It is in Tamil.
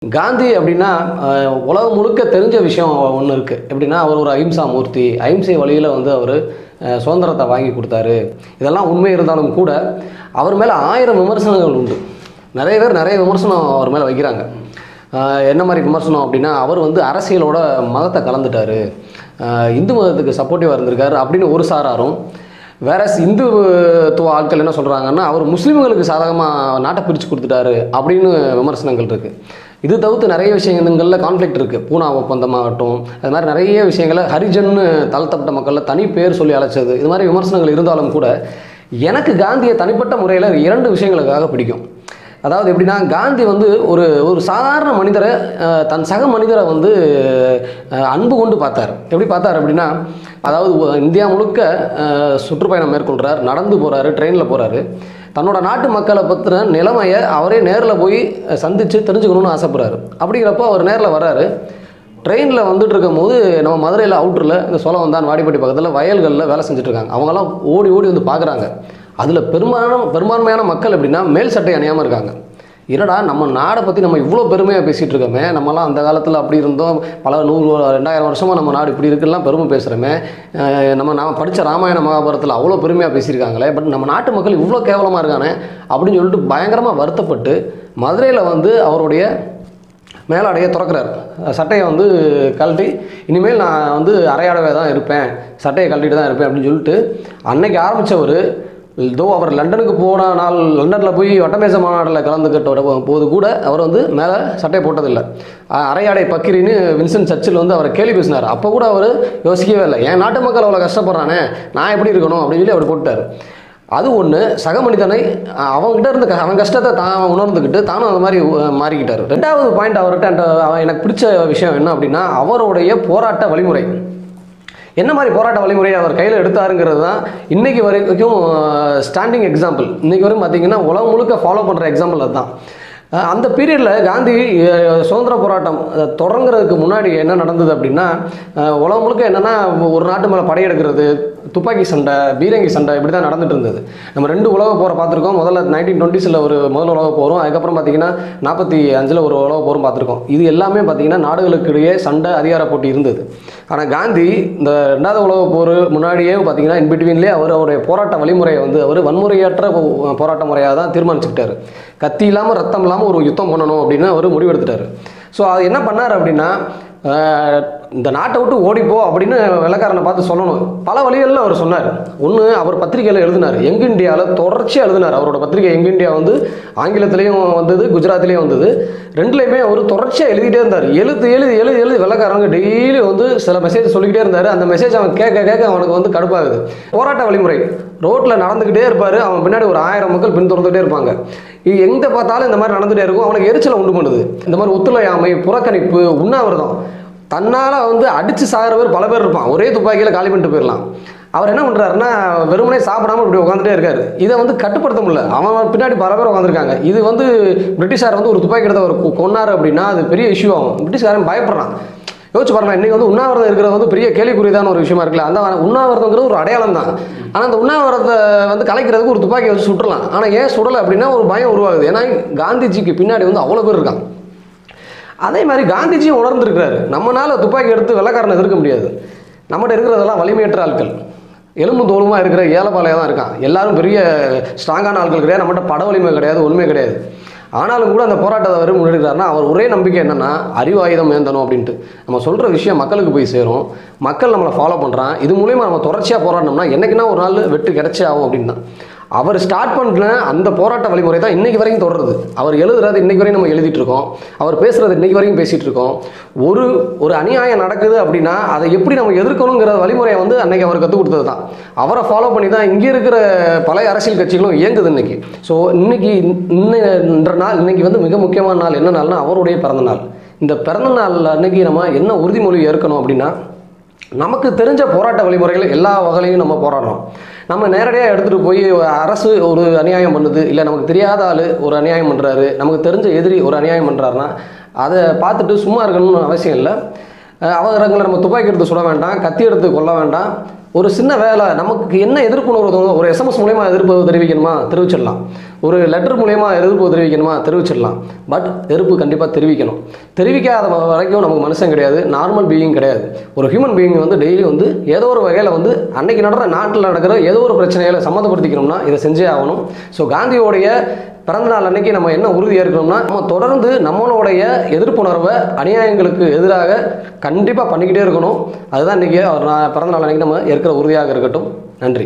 காந்தி அப்படின்னா உலகம் முழுக்க தெரிஞ்ச விஷயம் ஒன்று இருக்குது. எப்படின்னா அவர் ஒரு அஹிம்சா மூர்த்தி, அஹிம்சை வழியில் வந்து அவர் சுதந்திரத்தை வாங்கி கொடுத்தாரு. இதெல்லாம் உண்மை இருந்தாலும் கூட அவர் மேலே 1000 விமர்சனங்கள் உண்டு. நிறைய பேர் நிறைய விமர்சனம் அவர் மேலே வைக்கிறாங்க. என்ன மாதிரி விமர்சனம் அப்படின்னா, அவர் வந்து அரசியலோட மதத்தை கலந்துட்டார், இந்து மதத்துக்கு சப்போர்ட்டிவாக இருந்திருக்காரு அப்படின்னு ஒரு சாராரும், வேற இந்துத்துவ ஆட்கள் என்ன சொல்கிறாங்கன்னா, அவர் முஸ்லீம்களுக்கு சாதகமாக நாட்டை பிரித்து கொடுத்துட்டாரு அப்படின்னு விமர்சனங்கள் இருக்குது. இது தவிர்த்து நிறைய விஷயங்களில் கான்ஃப்ளிக்ட் இருக்குது. பூனா ஒப்பந்தமாகட்டும், அது மாதிரி நிறைய விஷயங்களை ஹரிஜன்னு தாழ்த்தப்பட்ட மக்களில் தனி பேர் சொல்லி அழைச்சது, இது மாதிரி விமர்சனங்கள் இருந்தாலும் கூட எனக்கு காந்தியை தனிப்பட்ட முறையில் 2 விஷயங்களுக்காக பிடிக்கும். அதாவது எப்படின்னா, காந்தி வந்து ஒரு சாதாரண மனிதரை, தன் சக மனிதரை வந்து அன்பு கொண்டு பார்த்தார். எப்படி பார்த்தார் அப்படின்னா, அதாவது இந்தியா முழுக்க சுற்றுப்பயணம் மேற்கொள்கிறார், நடந்து போகிறாரு, ட்ரெயினில் போகிறாரு. தன்னோட நாட்டு மக்களை பற்றின நிலைமையை அவரே நேரில் போய் சந்தித்து தெரிஞ்சுக்கணும்னு ஆசைப்படுறாரு. அப்படிங்கிறப்போ அவர் நேரில் வர்றாரு. ட்ரெயினில் வந்துட்டு இருக்கும் போது நம்ம மதுரையில் அவுட்டரில் இந்த சோழவந்தான் வாடிப்பட்டி பக்கத்தில் வயல்களில் வேலை செஞ்சுட்ருக்காங்க. அவங்கெல்லாம் ஓடி ஓடி வந்து பார்க்குறாங்க. அதில் பெரும்பான்மையான மக்கள் எப்படின்னா மேல் சட்டை அணியாமல் இருக்காங்க. என்னடா நம்ம நாடை பற்றி நம்ம இவ்வளோ பெருமையாக பேசிகிட்டு இருக்கோமே, நம்மலாம் அந்த காலத்தில் அப்படி இருந்தோம், பல 100-2000 வருஷமாக நம்ம நாடு இப்படி இருக்குலாம் பெருமை பேசுகிறோமே, நான் படித்த ராமாயண மகாபாரத்தில் அவ்வளோ பெருமையாக பேசியிருக்காங்களே, பட் நம்ம நாட்டு மக்கள் இவ்வளோ கேவலமாக இருக்கானே அப்படின்னு சொல்லிட்டு பயங்கரமாக வருத்தப்பட்டு மதுரையில் வந்து அவருடைய மேலாடையை திறக்கிறார். சட்டையை வந்து கழட்டி, இனிமேல் நான் வந்து அரையாடவே தான் இருப்பேன், சட்டையை கழட்டிட்டு தான் இருப்பேன் அப்படின்னு சொல்லிட்டு அன்னைக்கு ஆரம்பித்தவர். இதோ அவர் லண்டனுக்கு போன நாள், லண்டனில் போய் வட்டமேச மாநாட்டில் கலந்துக்கிட்ட போது கூட அவர் வந்து மேலே சட்டை போட்டதில்லை. அரையாடை பக்கிரின்னு வின்சென்ட் சர்ச்சில் வந்து அவரை கேள்வி பேசினார். அப்போ கூட அவர் யோசிக்கவே இல்லை, என் நாட்டு மக்கள் அவ்வளோ கஷ்டப்படுறானே, நான் எப்படி இருக்கணும் அப்படின்னு சொல்லி அவர் போட்டார். அது ஒன்று. சக மனிதனை அவங்ககிட்ட இருந்து அவன் கஷ்டத்தை தான் உணர்ந்துக்கிட்டு தானும் அந்த மாதிரி மாறிக்கிட்டார். 2வது பாயிண்ட் அவர்கிட்ட எனக்கு பிடிச்ச விஷயம் என்ன அப்படின்னா, அவருடைய போராட்ட வழிமுறை. என்ன மாதிரி போராட்ட வழிமுறையை அவர் கையில் எடுத்தாருங்கிறது தான் இன்றைக்கி வரைக்கும் ஸ்டாண்டிங் எக்ஸாம்பிள். இன்றைக்கி வரைக்கும் பார்த்திங்கன்னா உலகம் முழுக்க ஃபாலோ பண்ணுற எக்ஸாம்பிள் அதுதான். அந்த பீரியடில் காந்தி சுதந்திர போராட்டம் தொடங்குறதுக்கு முன்னாடி என்ன நடந்தது அப்படின்னா, உலகம் முழுக்க என்னென்னா ஒரு நாட்டு மேலே படையெடுக்கிறது, துப்பாக்கி சண்டை, பீரங்கி சண்டை, இப்படி தான் நடந்துட்டு இருந்தது. நம்ம 2 உலக போரை பார்த்துருக்கோம். முதல்ல 1920s ஒரு முதல் உலக போரும், அதுக்கப்புறம் பார்த்திங்கன்னா 45 ஒரு உலக போரும் பார்த்துருக்கோம். இது எல்லாமே பார்த்திங்கன்னா நாடுகளுக்கு இடையே சண்டை, அதிகார போட்டி இருந்தது. ஆனால் காந்தி இந்த 2வது உலக போர் முன்னாடியே பார்த்திங்கன்னா இன்பிட்வீன்லேயே அவருடைய போராட்ட வழிமுறையை வந்து அவர் வன்முறையற்ற போராட்ட முறையாக தான் தீர்மானிச்சுக்கிட்டார். கத்தி இல்லாமல் ரத்தம் இல்லாமல் ஒரு யுத்தம் பண்ணணும் அப்படின்னு அவர் முடிவெடுத்துட்டார். ஸோ அது என்ன பண்ணார் அப்படின்னா, இந்த நாட்டை விட்டு ஓடிப்போ அப்படின்னு வெள்ளைக்காரனை பார்த்து சொல்லணும். பல வழிகளில் அவர் சொன்னார். ஒன்று, அவர் பத்திரிகையில் எழுதினார், யங் இந்தியாவில் தொடர்ச்சியாக எழுதினார். அவரோட பத்திரிகை யங் இந்தியா வந்து ஆங்கிலத்திலையும் வந்தது, குஜராத்திலையும் வந்தது. 2லையுமே அவர் தொடர்ச்சியாக எழுதிக்கிட்டே இருந்தார். எழுதி வெள்ளைக்காரங்க டெய்லி வந்து சில மெசேஜ் சொல்லிக்கிட்டே இருந்தார். அந்த மெசேஜ் அவன் கேட்க அவனுக்கு வந்து கடுப்பாகுது. போராட்ட வழிமுறை, ரோட்டில் நடந்துக்கிட்டே இருப்பார், அவன் பின்னாடி ஒரு 1000 மக்கள் பின்தொடர்ந்துகிட்டே இருப்பாங்க. எங்கே பார்த்தாலும் இந்த மாதிரி நடந்துகிட்டே இருக்கும். அவனுக்கு எரிச்சலை உண்டு பண்ணுது. இந்த மாதிரி ஒத்துழையாமை, புறக்கணிப்பு, உண்ணாவிரதம், தன்னால் வந்து அடித்து சாகிறவர் பல பேர் இருப்பான். ஒரே துப்பாக்கியில் காலி பண்ணிட்டு போயிடலாம். அவர் என்ன பண்ணுறாருன்னா, வெறுமனே சாப்பிடாமல் இப்படி உட்காந்துட்டே இருக்காரு. இதை வந்து கட்டுப்படுத்த முடியல. அவன் பின்னாடி பல பேர் உட்காந்துருக்காங்க. இது வந்து பிரிட்டிஷார் வந்து ஒரு துப்பாக்கி எடுத்து அவர் கொன்னார் அப்படின்னா அது பெரிய இஷ்யூ ஆகும். பிரிட்டிஷ்காரன் பயப்படுறான். யோசிச்சு பாருங்க, இன்றைக்கி வந்து உண்ணாவிரதம் இருக்கிறது வந்து பெரிய கேள்விக்குறிதான ஒரு விஷயமா இருக்குல்ல. அந்த உண்ணாவிரதங்கிறது ஒரு அடையாளம் தான். ஆனால் அந்த உண்ணாவிரதத்தை வந்து கலைக்கிறதுக்கு ஒரு துப்பாக்கி வச்சு சுட்டுலாம். ஆனால் ஏன் சுடலை அப்படின்னா ஒரு பயம் உருவாகுது. ஏன்னா காந்திஜிக்கு பின்னாடி வந்து அவ்வளோ பேர் இருக்காங்க. அதே மாதிரி காந்திஜியும் உணர்ந்துருக்கிறாரு, நம்மளால துப்பாக்கி எடுத்து வெள்ளைக்காரனை எதிர்க்க முடியாது. நம்மகிட்ட இருக்கிறதெல்லாம் வலிமையற்ற ஆட்கள், எலும்பு தோலுமாக இருக்கிற ஏலப்பாளையாக தான் இருக்கான். எல்லாரும் பெரிய ஸ்ட்ராங்கான ஆட்கள் கிடையாது. நம்மகிட்ட பட வலிமை கிடையாது, ஒன்றுமே கிடையாது. ஆனாலும் கூட அந்த போராட்டத்தை அவர் முன்னெடுக்கிறாருன்னா அவர் ஒரே நம்பிக்கை என்னென்னா, அறிவு ஆயுதம் ஏந்தணும் அப்படின்ட்டு. நம்ம சொல்கிற விஷயம் மக்களுக்கு போய் சேரும், மக்கள் நம்மளை ஃபாலோ பண்ணுறான். இது மூலிமா நம்ம தொடர்ச்சியாக போராடினோம்னா என்னைக்குன்னா ஒரு நாள் வெற்றி கிடைச்சே ஆகும் அப்படின்னு தான் அவர் ஸ்டார்ட் பண்ண அந்த போராட்ட வழிமுறை தான் இன்றைக்கி வரைக்கும் தொடருது. அவர் எழுதுறது இன்றைக்கி வரைக்கும் நம்ம எழுதிட்டு இருக்கோம். அவர் பேசுகிறது இன்றைக்கி வரைக்கும் பேசிகிட்டு இருக்கோம். ஒரு அநியாயம் நடக்குது அப்படின்னா அதை எப்படி நம்ம எதிர்க்கணுங்கிற வழிமுறையை வந்து அன்றைக்கி அவர் கற்றுக் கொடுத்தது தான். அவரை ஃபாலோ பண்ணி தான் இங்கே இருக்கிற பழைய அரசியல் கட்சிகளும் இயங்குது இன்றைக்கி. ஸோ இன்றைன்ற நாள் இன்றைக்கி வந்து மிக முக்கியமான நாள். என்ன நாள்னா அவருடைய பிறந்த நாள். இந்த பிறந்த நாளில் அன்றைக்கி நம்ம என்ன உறுதிமொழி ஏற்கணும் அப்படின்னா, நமக்கு தெரிஞ்ச போராட்ட வழிமுறைகள் எல்லா வகையிலையும் நம்ம போராடுறோம். நம்ம நேரடியாக எடுத்துகிட்டு போய் அரசு ஒரு அநியாயம் பண்ணுது, இல்லை நமக்கு தெரியாத ஆள் ஒரு அநியாயம் பண்ணுறாரு, நமக்கு தெரிஞ்ச எதிரி ஒரு அநியாயம் பண்ணுறாருன்னா அதை பார்த்துட்டு சும்மா இருக்கணும்னு அவசியம் இல்லை. அவங்களை நம்ம துப்பாக்கி எடுத்து சுட வேண்டாம், கத்தி எடுத்து கொல்ல வேண்டாம், ஒரு சின்ன வேலை நமக்கு என்ன எதிர்ப்புணர்வு தோணும், ஒரு எஸ்எம்எஸ் மூலயமா எதிர்ப்பு தெரிவிக்கணுமா தெரிவிச்சிடலாம், ஒரு லெட்டர் மூலயமா எதிர்ப்பு தெரிவிக்கணுமா தெரிவிச்சிடலாம். பட் எதிர்ப்பு கண்டிப்பாக தெரிவிக்கணும். தெரிவிக்காத வரைக்கும் நமக்கு மனுஷன் கிடையாது, நார்மல் பீயிங் கிடையாது. ஒரு ஹியூமன் பீயிங் வந்து டெய்லி வந்து ஏதோ ஒரு வகையில் வந்து அன்னைக்கு நடக்கிற நாட்டில் நடக்கிற ஏதோ ஒரு பிரச்சனைகளை சம்மந்தப்படுத்திக்கணும்னா இதை செஞ்சே ஆகணும். ஸோ காந்தியோடைய பிறந்தநாள் அன்னைக்கு நம்ம என்ன உறுதியாக இருக்கணும்னா, நம்ம தொடர்ந்து நம்மளுடைய எதிர்ப்புணர்வை அநியாயங்களுக்கு எதிராக கண்டிப்பாக பண்ணிக்கிட்டே இருக்கணும். அதுதான் இன்றைக்கி அவர் பிறந்தநாள் அன்னைக்கு நம்ம இருக்கிற உறுதியாக இருக்கட்டும். நன்றி.